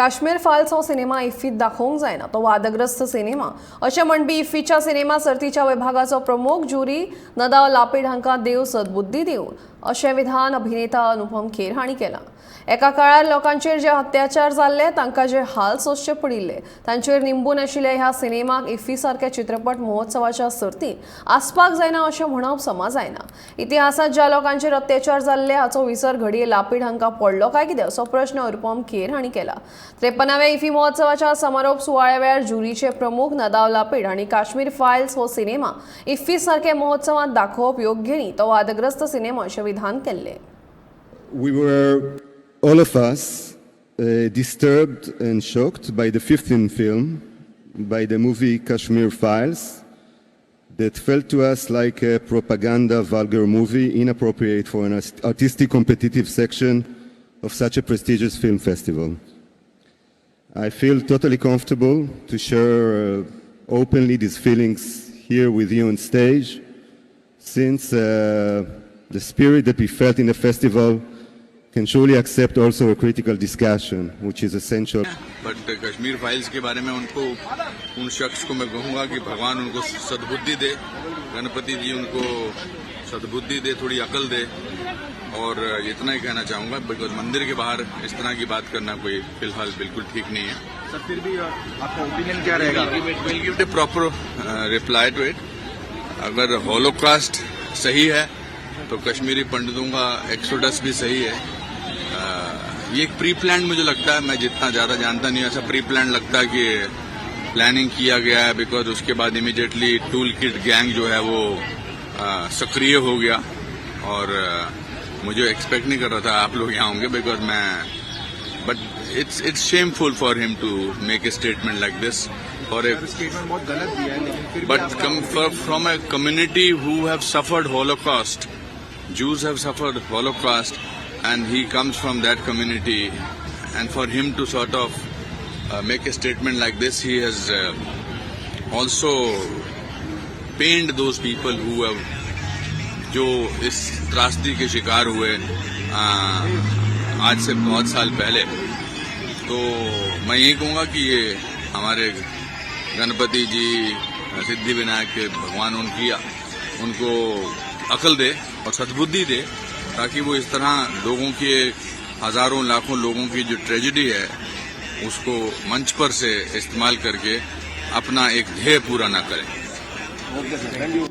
Kashmir Fayol's हो cinema इफ्फीत दाखोवंक जायना तो वादग्रस्त सिनेमा अशें म्हणपी इफ्फीच्या सिनेमा सर्तीच्या विभागाचो प्रमुख ज्युरी नदाव लापीड हांकां देव सदबुद्धी दिवं अशें विधान अभिनेता अनुपम खेर हांणी केलां। एका काळार लोकांचेर जे अत्याचार जाल्ले तांकां जे हाल सोंसचे पडिल्ले तांचेर निंबून आशिल्ल्या ह्या सिनेमाक इफ्फी सारख्या चित्रपट महोत्सवाच्या सर्तींत आसपाक जायना अशें म्हणप समज जायना। इतिहासांत ज्या लोकांचेर अत्याचार जाल्ले हाचो विसर घडये लापीड हांकां पडलो काय कितें असो प्रश्न अनुपम खेर हांणी केला। 53व्या इफ्फी महोत्सवाच्या समारोप सुवाळ्या वेळार ज्युरीचे प्रमुख नदाव लापीड हांणी काश्मीर फायल्स हो सिनेमा इफ्फी सारख्या महोत्सवांत दाखोवप योग्य न्ही तो वादग्रस्त सिनेमा अशें विधान केल्लें। We were, all of us, disturbed and shocked by the 15th film, by the movie Kashmir Files, that felt to us like a propaganda, vulgar movie, inappropriate for an artistic competitive section of such a prestigious film festival. I feel totally comfortable to share openly these feelings here with you on stage, since the spirit that we felt in the festival can surely accept also a critical discussion, which is essential. But Kashmir files के बारे में उन शख्स को मैं कहूँगा कि भगवान उनको सद्बुद्धि दे, गणपति जी उनको सद्बुद्धि दे, थोड़ी अकल दे, और इतना ही कहना चाहूँगा बिकॉज मंदिर के बाहर इस तरह की बात करना कोई फिलहाल बिल्कुल ठीक नहीं है। सर फिर भी आपका ओपिनियन क्या रहेगा? Will give the proper reply to it. अगर हॉलोकास्ट सही है तो कश्मीरी पंडितों का एक्सोडस भी सही है। ये एक प्री प्लान मुझे लगता है, मैं जितना ज्यादा जानता नहीं ऐसा प्री प्लान लगता है कि प्लानिंग किया गया है, बिकॉज उसके बाद इमीडिएटली टूल किट गैंग जो है वो सक्रिय हो गया, और मुझे एक्सपेक्ट नहीं कर रहा था आप लोग यहाँ होंगे, because but it's shameful for him to make a statement like this, और स्टेटमेंट बहुत गलत दिया है, लेकिन फिर but from a community who have suffered Holocaust, Jews have suffered Holocaust, and he comes from that community, and for him to sort of make a statement like this, he has also pained those people who have जो इस त्रासदी के शिकार हुए आज से बहुत साल पहले। तो मैं यही कहूँगा कि ये हमारे गणपति जी, सिद्धि विनायक के भगवान उनको अकल दे और सद्बुद्धि दे, ताकि वो इस तरह लोगों के हजारों लाखों लोगों की जो ट्रेजेडी है उसको मंच पर से इस्तेमाल करके अपना एक ध्येय पूरा ना करें। Okay sir, thank you.